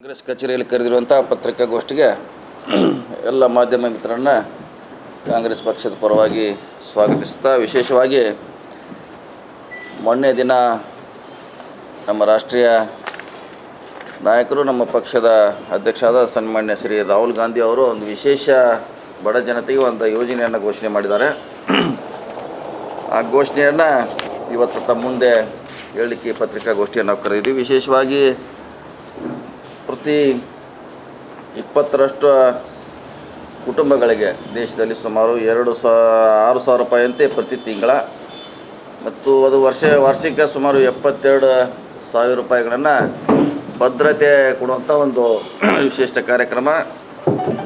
ಕಾಂಗ್ರೆಸ್ ಕಚೇರಿಯಲ್ಲಿ ಕರೆದಿರುವಂಥ ಪತ್ರಿಕಾಗೋಷ್ಠಿಗೆ ಎಲ್ಲ ಮಾಧ್ಯಮ ಮಿತ್ರರನ್ನು ಕಾಂಗ್ರೆಸ್ ಪಕ್ಷದ ಪರವಾಗಿ ಸ್ವಾಗತಿಸುತ್ತಾ, ವಿಶೇಷವಾಗಿ ಮೊನ್ನೆ ದಿನ ನಮ್ಮ ರಾಷ್ಟ್ರೀಯ ನಾಯಕರು, ನಮ್ಮ ಪಕ್ಷದ ಅಧ್ಯಕ್ಷರಾದ ಸನ್ಮಾನ್ಯ ಶ್ರೀ ರಾಹುಲ್ ಗಾಂಧಿ ಅವರು ಒಂದು ವಿಶೇಷ ಬಡ ಜನತೆಗೆ ಒಂದು ಯೋಜನೆಯನ್ನು ಘೋಷಣೆ ಮಾಡಿದ್ದಾರೆ. ಆ ಘೋಷಣೆಯನ್ನು ಇವತ್ತು ತಮ್ಮ ಮುಂದೆ ಹೇಳಲಿಕ್ಕೆ ಪತ್ರಿಕಾಗೋಷ್ಠಿಯನ್ನು ನಾವು ಕರೆದಿದ್ದೀವಿ. ವಿಶೇಷವಾಗಿ ಪ್ರತಿ 20ರಷ್ಟು ಕುಟುಂಬಗಳಿಗೆ ದೇಶದಲ್ಲಿ ಸುಮಾರು 6,000 ರೂಪಾಯಿಯಂತೆ ಪ್ರತಿ ತಿಂಗಳ, ಮತ್ತು ಅದು ವಾರ್ಷಿಕ ಸುಮಾರು 72,000 ರೂಪಾಯಿಗಳನ್ನು ಭದ್ರತೆ ಕೊಡುವಂಥ ಒಂದು ವಿಶಿಷ್ಟ ಕಾರ್ಯಕ್ರಮ.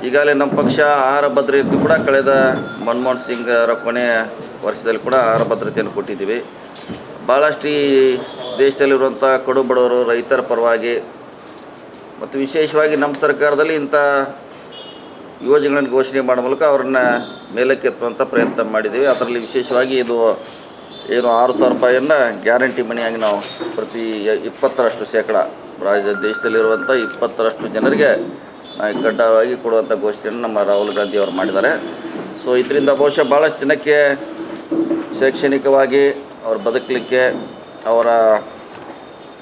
ಈಗಾಗಲೇ ನಮ್ಮ ಪಕ್ಷ ಆಹಾರ ಭದ್ರತೆ ಕೂಡ ಕಳೆದ ಮನಮೋಹನ್ ಸಿಂಗ್ ಅವರ ಕೊನೆಯ ವರ್ಷದಲ್ಲಿ ಕೂಡ ಆಹಾರ ಭದ್ರತೆಯನ್ನು ಕೊಟ್ಟಿದ್ದೀವಿ. ಭಾಳಷ್ಟು ಈ ದೇಶದಲ್ಲಿರುವಂಥ ಕಡು ಬಡವರು, ರೈತರ ಪರವಾಗಿ ಮತ್ತು ವಿಶೇಷವಾಗಿ ನಮ್ಮ ಸರ್ಕಾರದಲ್ಲಿ ಇಂಥ ಯೋಜನೆಗಳನ್ನು ಘೋಷಣೆ ಮಾಡೋ ಮೂಲಕ ಅವ್ರನ್ನ ಮೇಲಕ್ಕೆತ್ತುವಂಥ ಪ್ರಯತ್ನ ಮಾಡಿದ್ದೀವಿ. ಅದರಲ್ಲಿ ವಿಶೇಷವಾಗಿ ಇದು ಏನು 6,000 ರೂಪಾಯಿಯನ್ನು ಗ್ಯಾರಂಟಿ ಮನಿಯಾಗಿ ನಾವು ಪ್ರತಿ 20ರಷ್ಟು ಶೇಕಡ ದೇಶದಲ್ಲಿರುವಂಥ 20ರಷ್ಟು ಜನರಿಗೆ ಕಡ್ಡಾಯವಾಗಿ ಕೊಡುವಂಥ ಘೋಷಣೆಯನ್ನು ನಮ್ಮ ರಾಹುಲ್ ಗಾಂಧಿ ಅವರು ಮಾಡಿದ್ದಾರೆ. ಸೊ ಇದರಿಂದ ಬಹುಶಃ ಭಾಳಷ್ಟು ಜನಕ್ಕೆ ಶೈಕ್ಷಣಿಕವಾಗಿ ಅವ್ರು ಬದುಕಲಿಕ್ಕೆ,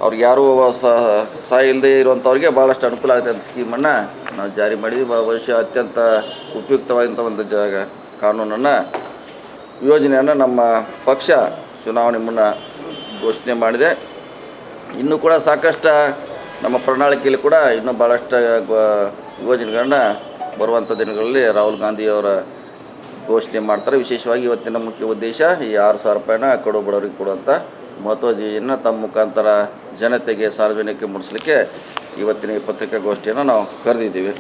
ಅವ್ರಿಗೆ ಯಾರೂ ಸಹಾಯ ಇಲ್ಲದೆ ಇರುವಂಥವ್ರಿಗೆ ಭಾಳಷ್ಟು ಅನುಕೂಲ ಆಗುತ್ತೆ ಅಂತ ಸ್ಕೀಮನ್ನು ನಾವು ಜಾರಿ ಮಾಡಿದ್ವಿ. ಬಹುಶಃ ಅತ್ಯಂತ ಉಪಯುಕ್ತವಾದಂಥ ಒಂದು ಕಾನೂನನ್ನು, ಯೋಜನೆಯನ್ನು ನಮ್ಮ ಪಕ್ಷ ಚುನಾವಣೆ ಮುನ್ನ ಘೋಷಣೆ ಮಾಡಿದೆ. ಇನ್ನೂ ಕೂಡ ಸಾಕಷ್ಟು ನಮ್ಮ ಪ್ರಣಾಳಿಕೆಯಲ್ಲಿ ಕೂಡ ಇನ್ನೂ ಭಾಳಷ್ಟು ಯೋಜನೆಗಳನ್ನ ಬರುವಂಥ ದಿನಗಳಲ್ಲಿ ರಾಹುಲ್ ಗಾಂಧಿಯವರ ಘೋಷಣೆ ಮಾಡ್ತಾರೆ. ವಿಶೇಷವಾಗಿ ಇವತ್ತಿನ ಮುಖ್ಯ ಉದ್ದೇಶ ಈ 6,000 ರೂಪಾಯಿನ ಕಡು ಬಡವರಿಗೆ ಕೊಡುವಂಥ ಮಹತ್ವದ ಯೋಜನೆಯನ್ನು ತಮ್ಮ ಮುಖಾಂತರ ಜನತೆಗೆ, ಸಾರ್ವಜನಿಕರಿಗೆ ಮುಟ್ಟಿಸಲಿಕ್ಕೆ ಇವತ್ತಿನ ಈ ಪತ್ರಿಕಾಗೋಷ್ಠಿಯನ್ನು ನಾವು ಕರೆದಿದ್ದೀವಿ.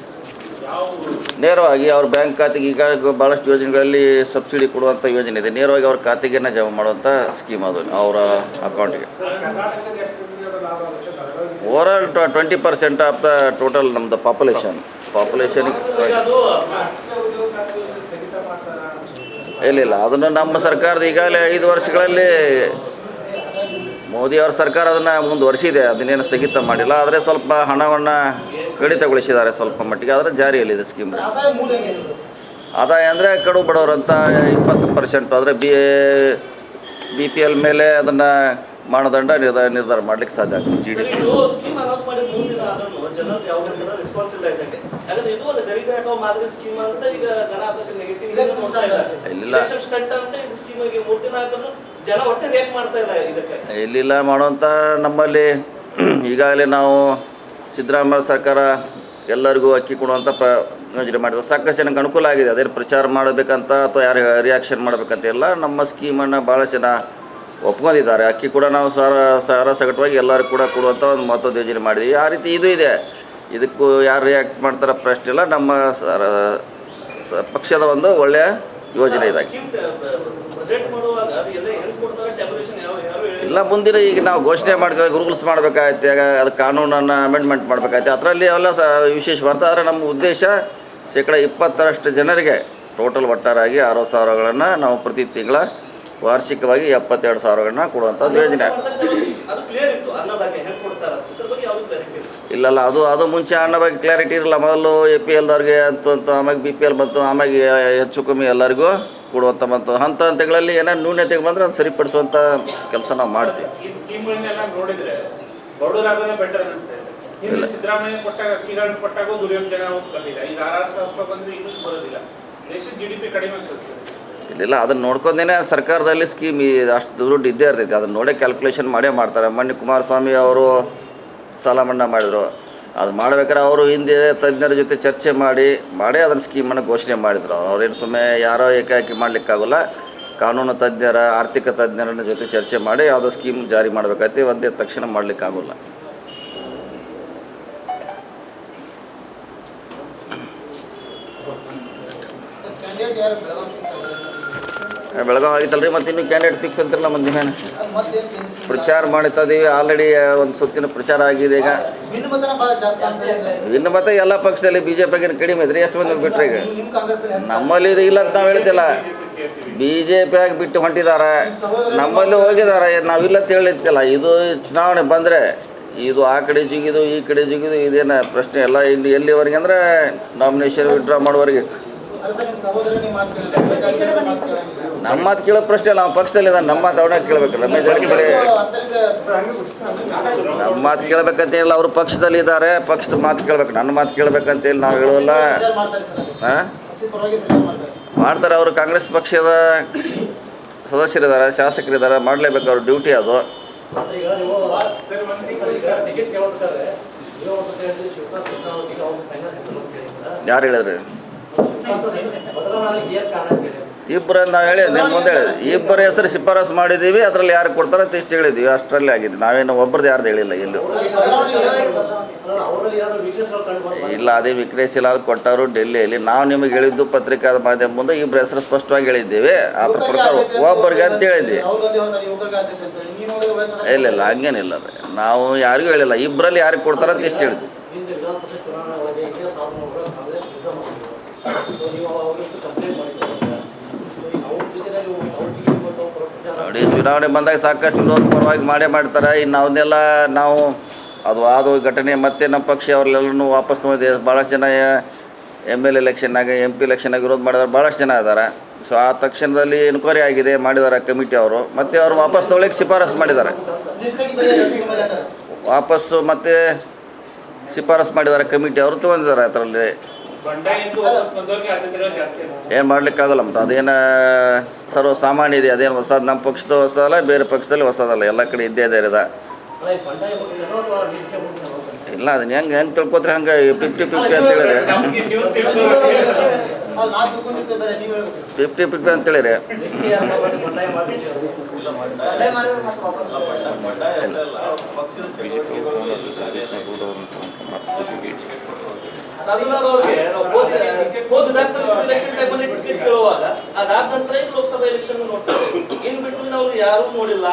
ನೇರವಾಗಿ ಅವ್ರ ಬ್ಯಾಂಕ್ ಖಾತೆಗೆ ಈಗ ಭಾಳಷ್ಟು ಯೋಜನೆಗಳಲ್ಲಿ ಸಬ್ಸಿಡಿ ಕೊಡುವಂಥ ಯೋಜನೆ ಇದೆ. ನೇರವಾಗಿ ಅವ್ರ ಖಾತೆಗೆ ಜಮಾ ಮಾಡುವಂಥ ಸ್ಕೀಮ್ ಅದು, ಅವರ ಅಕೌಂಟಿಗೆ. ಓವರಾಲ್ 20% ಆಫ್ ದ ಟೋಟಲ್ ನಮ್ಮದು ಪಾಪ್ಯುಲೇಷನ್ಗೆ ಇಲ್ಲ. ಅದನ್ನು ನಮ್ಮ ಸರ್ಕಾರದ ಈಗಾಗಲೇ 5 ವರ್ಷಗಳಲ್ಲಿ ಮೋದಿಯವರ ಸರ್ಕಾರ ಅದನ್ನು ಮುಂದುವರಿಸಿದೆ, ಅದನ್ನೇನು ಸ್ಥಗಿತ ಮಾಡಿಲ್ಲ. ಆದರೆ ಸ್ವಲ್ಪ ಹಣವನ್ನು ಕಡಿತಗೊಳಿಸಿದ್ದಾರೆ ಸ್ವಲ್ಪ ಮಟ್ಟಿಗೆ. ಆದರೆ ಜಾರಿಯಲ್ಲಿದೆ ಸ್ಕೀಮ್. ಆದಾಯ ಅಂದರೆ ಕಡು ಬಡವರಂತ 20%, ಆದರೆ BPL ಮೇಲೆ ಅದನ್ನು ಮಾನದಂಡ ನಿರ್ಧಾರ ಮಾಡಲಿಕ್ಕೆ ಸಾಧ್ಯ ಆಗ್ತದೆ. GDP ಇಲ್ಲಿಲ್ಲ ಮಾಡುವಂಥ ನಮ್ಮಲ್ಲಿ ಈಗಾಗಲೇ ನಾವು ಸಿದ್ದರಾಮಯ್ಯ ಸರ್ಕಾರ ಎಲ್ಲರಿಗೂ ಅಕ್ಕಿ ಕೊಡುವಂಥ ಯೋಜನೆ ಮಾಡಿದ್ರು. ಸಾಕಷ್ಟು ಜನಕ್ಕೆ ಅನುಕೂಲ ಆಗಿದೆ. ಅದೇನು ಪ್ರಚಾರ ಮಾಡಬೇಕಂತ ಅಥವಾ ಯಾರು ರಿಯಾಕ್ಷನ್ ಮಾಡಬೇಕಂತ ಇಲ್ಲ. ನಮ್ಮ ಸ್ಕೀಮನ್ನು ಭಾಳ ಜನ ಒಪ್ಕೊಂಡಿದ್ದಾರೆ. ಅಕ್ಕಿ ಕೂಡ ನಾವು ಸಗಟವಾಗಿ ಎಲ್ಲರೂ ಕೂಡ ಕೊಡುವಂಥ ಒಂದು ಮಹತ್ವದ ಯೋಜನೆ ಮಾಡಿದ್ದೀವಿ. ಆ ರೀತಿ ಇದು ಇದೆ. ಇದಕ್ಕೂ ಯಾರು ರಿಯಾಕ್ಟ್ ಮಾಡ್ತಾರೋ ಪ್ರಶ್ನೆ ಇಲ್ಲ. ನಮ್ಮ ಪಕ್ಷದ ಒಂದು ಒಳ್ಳೆಯ ಯೋಜನೆ ಇದಾಗಿ ಇಲ್ಲ. ಮುಂದಿನ ಈಗ ನಾವು ಘೋಷಣೆ ಮಾಡ್ತೀವಿ, ರೂಲ್ಸ್ ಮಾಡಬೇಕಾಯ್ತು, ಅದು ಕಾನೂನನ್ನು ಅಮೆಂಡ್ಮೆಂಟ್ ಮಾಡಬೇಕಾಯ್ತು, ಅದರಲ್ಲಿ ಅವೆಲ್ಲ ವಿಶೇಷ ಬರ್ತದೆ. ಆದರೆ ನಮ್ಮ ಉದ್ದೇಶ 20% ಜನರಿಗೆ ಟೋಟಲ್ ಒಟ್ಟಾರಾಗಿ 60,000ಗಳನ್ನು ನಾವು ಪ್ರತಿ ತಿಂಗಳ ವಾರ್ಷಿಕವಾಗಿ 72,000ಗಳನ್ನ ಕೊಡುವಂಥದ್ದು ಯೋಜನೆ. ಇಲ್ಲಲ್ಲ, ಅದು ಮುಂಚೆ ಅನ್ನ ಬಗ್ಗೆ ಕ್ಲಾರಿಟಿ ಇರಲ್ಲ. ಮೊದಲು APLದವ್ರಿಗೆ ಅಂತ ಆಮೇಲೆ BPL ಬಂತು, ಆಮೇಲೆ ಹೆಚ್ಚು ಕಮ್ಮಿ ಎಲ್ಲರಿಗೂ ಕೊಡುವಂಥ ಬಂತು. ಹಂತಗಳಲ್ಲಿ ಏನೇನು ನ್ಯೂನತೆಗೆ ಬಂದರೆ ಅದು ಸರಿಪಡಿಸುವಂಥ ಕೆಲಸ ನಾವು ಮಾಡ್ತೀವಿ. ಇಲ್ಲ, ಅದನ್ನು ನೋಡ್ಕೊಂಡೇ ಸರ್ಕಾರದಲ್ಲಿ ಸ್ಕೀಮ್ ಅಷ್ಟು ದುಡ್ಡು ಇದ್ದೇ ಇರ್ತೈತಿ. ಅದನ್ನು ನೋಡೇ ಕ್ಯಾಲ್ಕುಲೇಷನ್ ಮಾಡೇ ಮಾಡ್ತಾರೆ. ಮೊನ್ನೆ ಕುಮಾರಸ್ವಾಮಿ ಅವರು ಸಾಲ ಮನ್ನಾ ಮಾಡಿದರು. ಅದು ಮಾಡ್ಬೇಕಾದ್ರೆ ಅವರು ಹಿಂದೆ ತಜ್ಞರ ಜೊತೆ ಚರ್ಚೆ ಮಾಡಿ ಅದನ್ನು ಸ್ಕೀಮನ್ನು ಘೋಷಣೆ ಮಾಡಿದರು. ಅವ್ರೇನು ಸುಮ್ಮನೆ ಯಾರೋ ಏಕಾಏಕಿ ಮಾಡಲಿಕ್ಕಾಗಲ್ಲ. ಕಾನೂನು ತಜ್ಞರ, ಆರ್ಥಿಕ ತಜ್ಞರ ಜೊತೆ ಚರ್ಚೆ ಮಾಡಿ ಯಾವುದೋ ಸ್ಕೀಮ್ ಜಾರಿ ಮಾಡಬೇಕಾಯ್ತು. ಒಂದೇ ತಕ್ಷಣ ಮಾಡಲಿಕ್ಕಾಗಲ್ಲ. ಬೆಳಗಾವಿ ಆಗಿತ್ತಲ್ಲ ರೀ, ಮತ್ತು ಇನ್ನೂ ಕ್ಯಾಂಡಿಡೇಟ್ ಫಿಕ್ಸ್ ಅಂತಿರಲ್ಲ. ಮಂದಿ ಪ್ರಚಾರ ಮಾಡ್ತಾ ಇದ್ದೀವಿ. ಆಲ್ರೆಡಿ ಒಂದು ಸುತ್ತಿನ ಪ್ರಚಾರ ಆಗಿದೆ. ಈಗ ಇನ್ನು ಮತ್ತೆ ಎಲ್ಲ ಪಕ್ಷದಲ್ಲಿ BJPಗೆ ಕಡಿಮೆ ಇದ್ರಿ. ಎಷ್ಟು ಮಂದಿ ಬಿಟ್ಟರೆ ಈಗ ನಮ್ಮಲ್ಲಿ ಇದು ಇಲ್ಲ ಅಂತ ನಾವು ಹೇಳ್ತಿಲ್ಲ. BJPಯಾಗಿ ಬಿಟ್ಟು ಹೊಂಟಿದ್ದಾರೆ, ನಮ್ಮಲ್ಲಿ ಹೋಗಿದ್ದಾರೆ. ನಾವಿಲ್ಲ ಅಂತ ಹೇಳಿರ್ತಿಲ್ಲ. ಇದು ಚುನಾವಣೆ ಬಂದರೆ ಇದು ಆ ಕಡೆ ಜಿಗಿದು ಈ ಕಡೆ ಜಿಗಿದು ಇದೇನು ಪ್ರಶ್ನೆ ಎಲ್ಲ ಇಲ್ಲಿ ಎಲ್ಲಿವರೆಗೆ ಅಂದರೆ ನಾಮಿನೇಷನ್ ವಿಡ್ರಾ ಮಾಡುವವರೆಗೆ. ನಮ್ಮ ಮಾತು ಕೇಳೋ ಪ್ರಶ್ನೆ ಅಲ್ಲ, ನಾವು ಪಕ್ಷದಲ್ಲಿ ನಮ್ಮ ಮಾತು ಅವನೇ ಕೇಳಬೇಕು. ರಮೇಶ್ ಜಾರಕಿಹೊಳಿ ನಮ್ಮ ಮಾತು ಕೇಳಬೇಕಂತೇಳಿ ಅವರು ಪಕ್ಷದಲ್ಲಿ ಇದ್ದಾರೆ, ಪಕ್ಷದ ಮಾತು ಕೇಳಬೇಕು. ನನ್ನ ಮಾತು ಕೇಳಬೇಕಂತೇಳಿ ನಾವು ಹೇಳೋಲ್ಲ. ಹಾಂ ಮಾಡ್ತಾರೆ. ಅವರು ಕಾಂಗ್ರೆಸ್ ಪಕ್ಷದ ಸದಸ್ಯರಿದ್ದಾರೆ, ಶಾಸಕರಿದ್ದಾರೆ, ಮಾಡಲೇಬೇಕು, ಅವ್ರ ಡ್ಯೂಟಿ ಅದು. ಯಾರು ಹೇಳಿದ್ರಿ? ಇಬ್ಬರು ನಾವು ಹೇಳಿದ್ವಿ, ನಿಮ್ಮ ಮುಂದೆ ಹೇಳಿದ್ವಿ. ಇಬ್ಬರ ಹೆಸರು ಶಿಫಾರಸು ಮಾಡಿದ್ದೀವಿ, ಅದರಲ್ಲಿ ಯಾರು ಕೊಡ್ತಾರೆ ಅಂತ ಇಷ್ಟು ಹೇಳಿದ್ವಿ, ಅಷ್ಟರಲ್ಲಿ ಆಗಿದೆ. ನಾವೇನು ಒಬ್ಬರದ್ದು ಯಾರ್ದು ಹೇಳಿಲ್ಲ ಎಲ್ಲೂ. ಇಲ್ಲ, ಅದೇ ವೀಕ್ನೆಸ್ ಇಲ್ಲ, ಅದು ಕೊಟ್ಟವರು ಡೆಲ್ಲಿಯಲ್ಲಿ. ನಾವು ನಿಮಗೆ ಹೇಳಿದ್ದು ಪತ್ರಿಕಾ ಮಾಧ್ಯಮ ಮುಂದೆ ಇಬ್ಬರ ಹೆಸರು ಸ್ಪಷ್ಟವಾಗಿ ಹೇಳಿದ್ದೀವಿ, ಅದ್ರ ಪ್ರಕಾರ ಒಬ್ಬರಿಗೆ ಅಂತ ಹೇಳಿದ್ವಿ. ಇಲ್ಲ ಹಂಗೇನಿಲ್ಲ, ನಾವು ಯಾರಿಗೂ ಹೇಳಿಲ್ಲ, ಇಬ್ಬರಲ್ಲಿ ಯಾರಿಗೆ ಕೊಡ್ತಾರೆ ಅಂತ ಇಷ್ಟು ಹೇಳಿದ್ವಿ. ನೋಡಿ, ಚುನಾವಣೆ ಬಂದಾಗ ಸಾಕಷ್ಟು ವಿರೋಧ ಪರವಾಗಿ ಮಾಡ್ತಾರೆ. ಇನ್ನು ಅವನ್ನೆಲ್ಲ ನಾವು ಅದು ಘಟನೆ ಮತ್ತೆ ನಮ್ಮ ಪಕ್ಷ ಅವರೆಲ್ಲರೂ ವಾಪಸ್ ತೊಗೊಂಡಿದೆ. ಭಾಳಷ್ಟು ಜನ ML ಎಲೆಕ್ಷನ್ನಾಗ MP ಎಲೆಕ್ಷನ್ನಾಗ ವಿರೋಧ ಮಾಡಿದಾರೆ, ಭಾಳಷ್ಟು ಜನ ಇದ್ದಾರೆ. ಸೊ ಆ ತಕ್ಷಣದಲ್ಲಿ ಎನ್ಕ್ವೈರಿ ಆಗಿದೆ, ಮಾಡಿದ್ದಾರೆ ಕಮಿಟಿ ಅವರು. ಮತ್ತು ಅವರು ವಾಪಸ್ ತೊಗೊಳಕ್ಕೆ ಶಿಫಾರಸು ಮಾಡಿದ್ದಾರೆ, ವಾಪಸ್ಸು ಮತ್ತೆ ಶಿಫಾರಸು ಮಾಡಿದ್ದಾರೆ ಕಮಿಟಿ ಅವರು, ತೊಗೊಂಡಿದ್ದಾರೆ. ಅದರಲ್ಲಿ ಏನು ಮಾಡಲಿಕ್ಕಾಗಲ್ಲ. ಮತ್ತು ಅದೇನು ಸರ್ವಸಾಮಾನ್ಯ ಇದೆ, ಅದೇನು ಹೊಸದು ನಮ್ಮ ಪಕ್ಷದ ಹೊಸದಲ್ಲ, ಬೇರೆ ಪಕ್ಷದಲ್ಲಿ ಹೊಸದಲ್ಲ, ಎಲ್ಲ ಕಡೆ ಇದ್ದೇ ಇದೆ. ಇಲ್ಲ, ಅದನ್ನ ಹೆಂಗೆ ತಿಳ್ಕೊತ್ರೆ ಹಂಗೆ 50-50 ಅಂತ ಹೇಳಿರಿ, 50-50 ಅಂತ ಹೇಳಿರಿ. ಎಲೆಕ್ಷನ್ ಟೈಮಲ್ಲಿ ಟಿಕೆಟ್ ಕೇಳುವಾಗ ಅದಾದ ನಂತರ ಲೋಕಸಭಾ ಎಲೆಕ್ಷನ್ ನೋಡ್ತಾರೆ. ಇನ್ ಬಿಟ್ಟು ನಾವು ಯಾರು ನೋಡಿಲ್ಲ.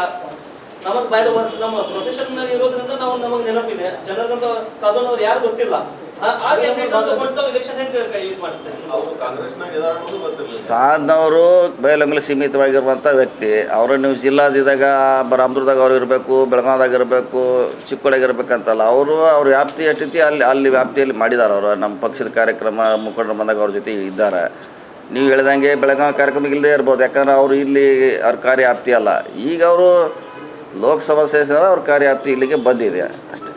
ನಮಗ್ ಬಯಲು ನಮ್ಮ ಪ್ರೊಫೆಷನ್ ಇರೋದ್ರಿಂದ ನಾವು ನಮಗೆ ನೆನಪಿದೆ. ಜನರಂತ ಸಾಧನ ಅವ್ರು ಯಾರು ಗೊತ್ತಿಲ್ಲ. ಸಾಧ್ನವರು ಬಯಲಂಗ್ಲಿಗೆ ಸೀಮಿತವಾಗಿರುವಂಥ ವ್ಯಕ್ತಿ. ಅವರು ನೀವು ಜಿಲ್ಲಾದಿದ್ದಾಗ ರಾಮದುರ್ಗದಾಗ ಅವ್ರು ಇರಬೇಕು, ಬೆಳಗಾವಿದಾಗ ಇರಬೇಕು, ಚಿಕ್ಕೋಡಿಯಾಗ ಇರಬೇಕಂತಲ್ಲ. ಅವ್ರ ವ್ಯಾಪ್ತಿ ಎಷ್ಟೈತಿ ಅಲ್ಲಿ ವ್ಯಾಪ್ತಿಯಲ್ಲಿ ಮಾಡಿದ್ದಾರೆ. ಅವರು ನಮ್ಮ ಪಕ್ಷದ ಕಾರ್ಯಕ್ರಮ ಮುಖಂಡರು ಬಂದಾಗ ಅವ್ರ ಜೊತೆ ಇದ್ದಾರೆ. ನೀವು ಹೇಳ್ದಂಗೆ ಬೆಳಗಾವಿ ಕಾರ್ಯಕ್ರಮ ಇಲ್ಲದೆ ಇರ್ಬೋದು, ಯಾಕಂದ್ರೆ ಅವರು ಇಲ್ಲಿ ಅವ್ರ ಕಾರ್ಯವ್ಯಾಪ್ತಿ ಅಲ್ಲ. ಈಗ ಅವರು ಲೋಕಸಭಾ ಸದಸ್ಯರ ಅವ್ರ ಕಾರ್ಯವ್ಯಾಪ್ತಿ ಇಲ್ಲಿಗೆ ಬಂದಿದೆ ಅಷ್ಟೇ.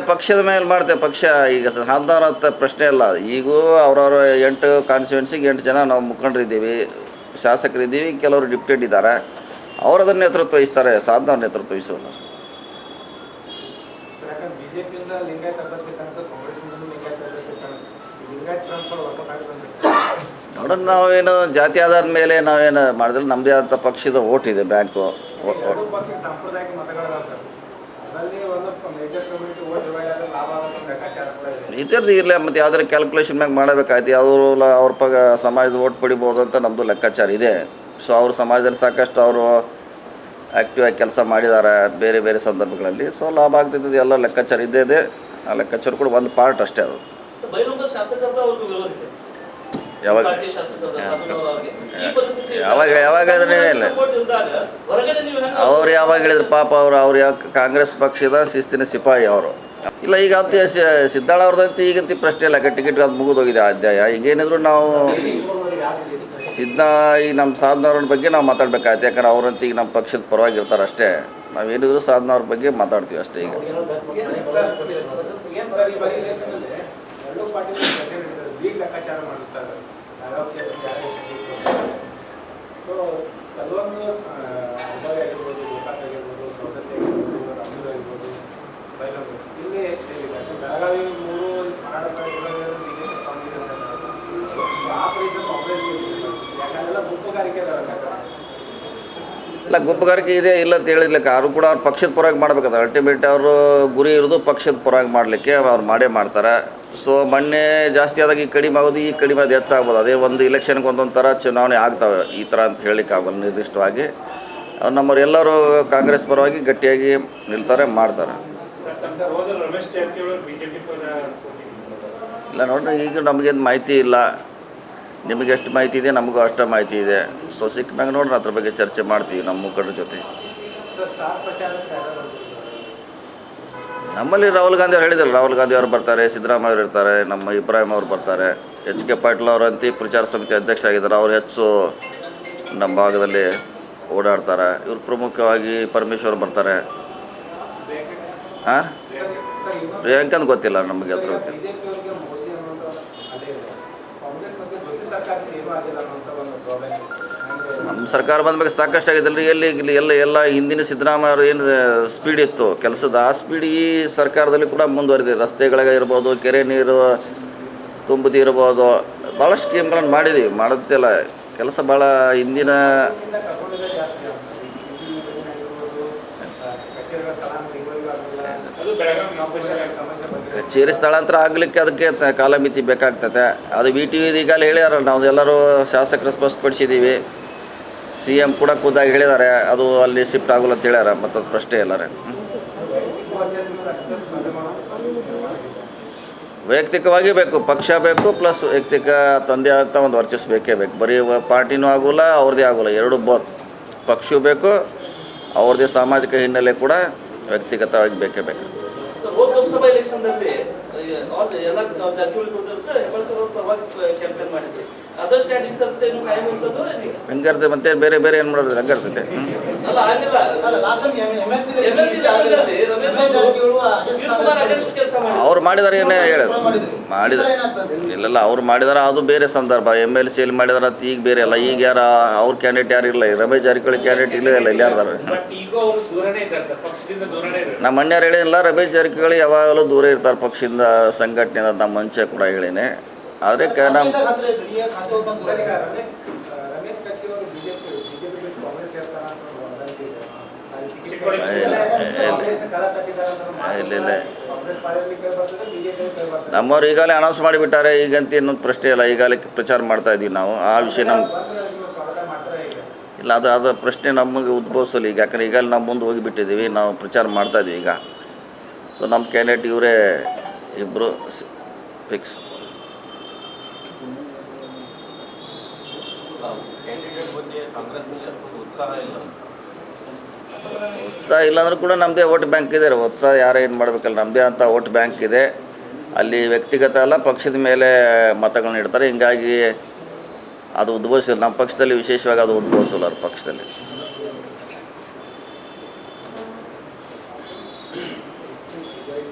ಪಕ್ಷದ ಮೇಲೆ ಮಾಡ್ತೇವೆ. ಪಕ್ಷ ಈಗ ಸಾಧಾರಣ ಪ್ರಶ್ನೆ ಇಲ್ಲ. ಈಗೂ ಅವ್ರವ್ರ 8 ಕಾನ್ಸ್ಟಿಟ್ಯೂನ್ಸಿಗೆ 8 ಜನ ನಾವು ಮುಖಂಡರಿದ್ದೀವಿ, ಶಾಸಕರಿದ್ದೀವಿ, ಕೆಲವರು ಡಿಪ್ಯೂಟೆಡ್ ಇದ್ದಾರೆ. ಅವರು ಅದನ್ನು ನೇತೃತ್ವ ವಹಿಸ್ತಾರೆ, ಸಾಧನ ನೇತೃತ್ವ ವಹಿಸೋದು. ನೋಡೋಣ, ನಾವೇನು ಜಾತಿ ಆಧಾರದ ಮೇಲೆ ನಾವೇನು ಮಾಡಿದ್ರೆ ನಮ್ಮದೇ ಆದಂಥ ಪಕ್ಷದ ಓಟ್ ಇದೆ, ಬ್ಯಾಂಕು ಇದ್ರದ್ದು ಇರಲಿ. ಮತ್ತು ಯಾವ್ದಾರು ಕ್ಯಾಲ್ಕುಲೇಷನ್ ಮ್ಯಾಗ ಮಾಡಬೇಕಾಯ್ತು. ಅವ್ರ ಸಮಾಜದ ಓಟ್ ಪಡಿಬೋದು ಅಂತ ನಮ್ಮದು ಲೆಕ್ಕಾಚಾರ ಇದೆ. ಸೊ ಅವ್ರ ಸಮಾಜದಲ್ಲಿ ಸಾಕಷ್ಟು ಅವರು ಆ್ಯಕ್ಟಿವ್ ಆಗಿ ಕೆಲಸ ಮಾಡಿದ್ದಾರೆ ಬೇರೆ ಬೇರೆ ಸಂದರ್ಭಗಳಲ್ಲಿ. ಸೊ ಲಾಭ ಆಗ್ತಿದ್ದು ಎಲ್ಲ ಲೆಕ್ಕಾಚಾರ ಇದ್ದೇ ಇದೆ. ಆ ಲೆಕ್ಕಾಚಾರ ಕೂಡ ಒಂದು ಪಾರ್ಟ್ ಅಷ್ಟೇ. ಅದು ಯಾವಾಗ ಹೇಳಿದ್ರೆ ಇಲ್ಲ, ಅವ್ರು ಯಾವಾಗ ಹೇಳಿದ್ರು ಪಾಪ ಅವ್ರು ಕಾಂಗ್ರೆಸ್ ಪಕ್ಷದ ಶಿಸ್ತಿನ ಸಿಪಾಯಿ ಅವರು. ಇಲ್ಲ, ಈಗ ಅಂತ ಸಿದ್ದಾಳ ಅವ್ರದಂತ ಈಗಂತ ಪ್ರಶ್ನೆ ಇಲ್ಲ, ಟಿಕೆಟ್ ಅದು ಮುಗಿದೋಗಿದೆ ಅಧ್ಯಾಯ. ಈಗೇನಿದ್ರು ನಾವು ಈ ನಮ್ಮ ಸಾಧನವ್ರ ಬಗ್ಗೆ ನಾವು ಮಾತಾಡ್ಬೇಕಾಯ್ತು. ಯಾಕಂದ್ರೆ ಅವ್ರಂತ ಈಗ ನಮ್ಮ ಪಕ್ಷದ ಪರವಾಗಿರ್ತಾರೆ ಅಷ್ಟೇ. ನಾವೇನಿದ್ರು ಸಾಧನವ್ರ ಬಗ್ಗೆ ಮಾತಾಡ್ತೀವಿ ಅಷ್ಟೇ. ಈಗ ಇಲ್ಲ, ಗುಂಪುಗಾರಿಕೆ ಇದೆ ಇಲ್ಲ ಅಂತ ಹೇಳಿರ್ಲಿಕ್ಕೆ. ಅವರು ಕೂಡ ಅವ್ರ ಪಕ್ಷದ ಪರವಾಗಿ ಮಾಡ್ಬೇಕಾದ್ರೆ ಅಲ್ಟಿಮೇಟ್ ಅವರು ಗುರಿ ಇರೋದು ಪಕ್ಷದ ಪರವಾಗಿ ಮಾಡಲಿಕ್ಕೆ. ಅವ್ರು ಮಾಡೇ ಮಾಡ್ತಾರೆ. ಸೊ ಮೊನ್ನೆ ಜಾಸ್ತಿ ಆದಾಗ ಈಗ ಕಡಿಮೆ ಆಗೋದು, ಈಗ ಕಡಿಮೆ ಅದು ಹೆಚ್ಚಾಗ್ಬೋದು. ಅದೇ ಒಂದು ಇಲೆಕ್ಷನ್ಗೆ ಒಂದೊಂದು ಥರ ಚುನಾವಣೆ ಆಗ್ತವೆ. ಈ ಥರ ಅಂತ ಹೇಳಲಿಕ್ಕೆ ಆಗೋಲ್ಲ ನಿರ್ದಿಷ್ಟವಾಗಿ. ನಮ್ಮವ್ರು ಎಲ್ಲರೂ ಕಾಂಗ್ರೆಸ್ ಪರವಾಗಿ ಗಟ್ಟಿಯಾಗಿ ನಿಲ್ತಾರೆ, ಮಾಡ್ತಾರೆ. ಇಲ್ಲ ನೋಡ್ರಿ, ಈಗ ನಮಗೇನು ಮಾಹಿತಿ ಇಲ್ಲ. ನಿಮಗೆ ಎಷ್ಟು ಮಾಹಿತಿ ಇದೆ, ನಮಗೂ ಅಷ್ಟು ಮಾಹಿತಿ ಇದೆ. ಸೊ ಸಿಕ್ಕ ಮ್ಯಾಗ ನೋಡ್ರಿ ಅದ್ರ ಬಗ್ಗೆ ಚರ್ಚೆ ಮಾಡ್ತೀವಿ ನಮ್ಮ ಮುಖಂಡರ ಜೊತೆ. ನಮ್ಮಲ್ಲಿ ರಾಹುಲ್ ಗಾಂಧಿ ಅವ್ರು ಹೇಳಿದ್ರು, ರಾಹುಲ್ ಗಾಂಧಿ ಅವರು ಬರ್ತಾರೆ, ಸಿದ್ದರಾಮಯ್ಯ ಅವರು ಇರ್ತಾರೆ, ನಮ್ಮ ಇಬ್ರಾಹಿಂ ಅವರು ಬರ್ತಾರೆ, HK ಪಾಟೀಲ್ ಅವರಂತೂ ಪ್ರಚಾರ ಸಮಿತಿ ಅಧ್ಯಕ್ಷರಾಗಿದ್ದಾರೆ, ಅವ್ರು ಹೆಚ್ಚು ನಮ್ಮ ಭಾಗದಲ್ಲಿ ಓಡಾಡ್ತಾರೆ. ಇವ್ರು ಪ್ರಮುಖವಾಗಿ ಪರಮೇಶ್ವರ್ ಬರ್ತಾರೆ. ಹಾಂ, ಪ್ರಿಯಾಂಕಂದು ಗೊತ್ತಿಲ್ಲ ನಮಗೆ ಅದ್ರ ಬಗ್ಗೆ. ನಮ್ಮ ಸರ್ಕಾರ ಬಂದ ಬಗ್ಗೆ ಸಾಕಷ್ಟು ಆಗಿದ್ದಲ್ಲ ರೀ. ಎಲ್ಲ ಹಿಂದಿನ ಸಿದ್ದರಾಮಯ್ಯ ಅವರು ಏನು ಸ್ಪೀಡ್ ಇತ್ತು ಕೆಲಸದ, ಆ ಸ್ಪೀಡ್ ಈ ಸರ್ಕಾರದಲ್ಲಿ ಕೂಡ ಮುಂದುವರೆದಿದೆ. ರಸ್ತೆಗಳಿಗೆ ಇರ್ಬೋದು, ಕೆರೆ ನೀರು ತುಂಬುದು ಇರ್ಬೋದು, ಭಾಳಷ್ಟು ಸ್ಕೀಮ್ಗಳನ್ನು ಮಾಡಿದ್ದೀವಿ. ಮಾಡುತ್ತಿಲ್ಲ ಕೆಲಸ ಭಾಳ ಹಿಂದಿನ ಕಚೇರಿ ಸ್ಥಳಾಂತರ ಆಗಲಿಕ್ಕೆ ಅದಕ್ಕೆ ಕಾಲಮಿತಿ ಬೇಕಾಗ್ತದೆ. ಅದು VTV ಈಗಾಗಲೇ ಹೇಳ್ಯಾರ, ನಾವು ಎಲ್ಲರೂ ಶಾಸಕರು ಸ್ಪಷ್ಟಪಡಿಸಿದ್ದೀವಿ. CM ಕೂಡ ಖುದ್ದಾಗಿ ಹೇಳಿದ್ದಾರೆ, ಅದು ಅಲ್ಲಿ ಶಿಫ್ಟ್ ಆಗೋಲ್ಲ ಅಂತ ಹೇಳ್ಯಾರ. ಮತ್ತು ಅದು ಪ್ರಶ್ನೆ ಎಲ್ಲರೇ ವೈಯಕ್ತಿಕವಾಗಿ ಬೇಕು, ಪಕ್ಷ ಬೇಕು, ಪ್ಲಸ್ ವೈಯಕ್ತಿಕ ತಂದೆ ಅಂತ ಒಂದು ವರ್ಚಸ್ ಬೇಕೇ ಬೇಕು. ಬರೀ ಪಾರ್ಟಿನೂ ಆಗೋಲ್ಲ, ಅವ್ರದ್ದೇ ಆಗೋಲ್ಲ, ಎರಡು ಬೋತ್. ಪಕ್ಷವೂ ಬೇಕು, ಅವ್ರದ್ದೇ ಸಾಮಾಜಿಕ ಹಿನ್ನೆಲೆ ಕೂಡ ವ್ಯಕ್ತಿಗತವಾಗಿ ಬೇಕೇ ಬೇಕು. ಹೋದ ಲೋಕಸಭಾ ಎಲೆಕ್ಷನ್ದಲ್ಲಿ ಎಲ್ಲ ಜಾರಕಿಹೊಳಿ ಹೆಬ್ಬಾಳ್ಕರ್ ಅವ್ರ ಪರವಾಗಿ ಕ್ಯಾಂಪೇನ್ ಮಾಡಿದ್ರಿ. ಅದರ್ ಸ್ಟ್ರಾಟಜಿಸ್ ಅಂತ ಏನು ಕಾಯಂ ಇರ್ತದೋ ಈಗ ಹಂಗಾರ್ತೆ ಮತ್ತೆ ಬೇರೆ ಬೇರೆ ಏನು ಮಾಡೋದು ಹಂಗಾರ್ತೈತೆ. ಅಲ್ಲ ಆಗಿಲ್ಲ. ಅವ್ರು ಮಾಡಿದಾರೆ ಏನೇ ಹೇಳೋದು ಮಾಡಿದಾರೆ ಇಲ್ಲಲ್ಲ, ಅವ್ರು ಮಾಡಿದಾರೆ, ಅದು ಬೇರೆ ಸಂದರ್ಭ. MLC ಯಲ್ಲಿ ಮಾಡಿದಾರೆ ಅಂತ ಈಗ ಬೇರೆ ಅಲ್ಲ. ಈಗ ಯಾರು ಅವ್ರ ಕ್ಯಾಂಡಿಡೇಟ್ ಯಾರು ಇಲ್ಲ, ರಮೇಶ್ ಜಾರಕಿಹೊಳಿ ಕ್ಯಾಂಡಿಡೇಟ್ ಇಲ್ಲೇ ಇಲ್ಲ, ಇಲ್ಲಿ ಯಾರ್ದಾರೆ. ನಮ್ಮ ಅಣ್ಣವ್ರು ಹೇಳಿಲ್ಲ, ರಮೇಶ್ ಜಾರಕಿಹೊಳಿ ಯಾವಾಗಲೂ ದೂರ ಇರ್ತಾರೆ ಪಕ್ಷದಿಂದ, ಸಂಘಟನೆಯಿಂದ. ನಮ್ಮ ಮುಂಚೆ ಕೂಡ ಹೇಳಿನಿ. ಆದರೆ ನಮ್ಮ ಇಲ್ಲ ನಮ್ಮವ್ರು ಈಗಾಗಲೇ ಅನೌನ್ಸ್ ಮಾಡಿಬಿಟ್ಟಾರೆ. ಈಗಂತ ಇನ್ನೊಂದು ಪ್ರಶ್ನೆ ಇಲ್ಲ, ಈಗಾಗಲೇ ಪ್ರಚಾರ ಮಾಡ್ತಾ ಇದ್ದೀವಿ ನಾವು. ಆ ವಿಷಯ ನಮ್ಮ ಇಲ್ಲ, ಅದು ಪ್ರಶ್ನೆ ನಮಗೆ ಉದ್ಭವಿಸಲ್ಲ ಈಗ. ಯಾಕಂದ್ರೆ ಈಗಾಗಲೇ ನಾವು ಮುಂದೆ ಹೋಗಿಬಿಟ್ಟಿದ್ದೀವಿ, ನಾವು ಪ್ರಚಾರ ಮಾಡ್ತಾ ಇದ್ದೀವಿ ಈಗ. ಸೊ ನಮ್ಮ ಕ್ಯಾಂಡಿಡೇಟ್ ಇವರೇ ಇಬ್ಬರು ಫಿಕ್ಸ್. ಉತ್ಸಾಹ ಇಲ್ಲಾಂದ್ರೂ ಕೂಡ ನಮ್ಮದೇ ವೋಟ್ ಬ್ಯಾಂಕ್ ಇದೆ. ಉತ್ಸಾಹ ಯಾರು ಏನು ಮಾಡಬೇಕಲ್ಲ, ನಮ್ಮದೇ ಅಂತ ವೋಟ್ ಬ್ಯಾಂಕ್ ಇದೆ. ಅಲ್ಲಿ ವ್ಯಕ್ತಿಗತ ಅಲ್ಲ, ಪಕ್ಷದ ಮೇಲೆ ಮತಗಳನ್ನ ಇಡ್ತಾರೆ. ಹಿಂಗಾಗಿ ಅದು ಉದ್ಭವಿಸಿಲ್ಲ ನಮ್ಮ ಪಕ್ಷದಲ್ಲಿ, ವಿಶೇಷವಾಗಿ ಅದು ಉದ್ಭವಿಸಲ್ಲ ಅವ್ರ ಪಕ್ಷದಲ್ಲಿ.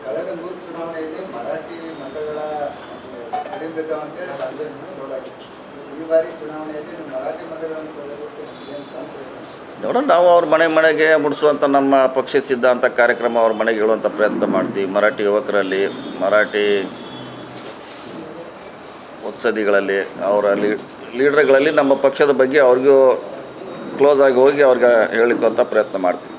ಕಳೆದ 3 ಚುನಾವಣೆಯಲ್ಲಿ ಮರಾಠಿ ಮತಗಳ ಕಡಿಮೆ ಅಂತೇಳಿ ಕಾಂಗ್ರೆಸ್ ಸೋಲಾಗಿತ್ತು. ಈ ಬಾರಿ ಚುನಾವಣೆಯಲ್ಲಿ ಮರಾಠಿ ಮತಗಳನ್ನು ಸೋಲೋದಕ್ಕೆ ನೋಡೋಣ, ನಾವು ಅವ್ರ ಮನೆಗೆ ಮುಡಿಸುವಂಥ ನಮ್ಮ ಪಕ್ಷದ ಸಿದ್ಧಾಂತ ಕಾರ್ಯಕ್ರಮ ಅವ್ರ ಮನೆಗೆ ಹೇಳುವಂಥ ಪ್ರಯತ್ನ ಮಾಡ್ತೀವಿ. ಮರಾಠಿ ಯುವಕರಲ್ಲಿ, ಮರಾಠಿ ಉತ್ಸದಿಗಳಲ್ಲಿ, ಅವರ ಲೀಡರ್ಗಳಲ್ಲಿ ನಮ್ಮ ಪಕ್ಷದ ಬಗ್ಗೆ ಅವ್ರಿಗೂ ಕ್ಲೋಸ್ ಆಗಿ ಹೋಗಿ ಅವ್ರಿಗೆ ಹೇಳಿಕೊಳ್ಳುವಂಥ ಪ್ರಯತ್ನ ಮಾಡ್ತೀವಿ.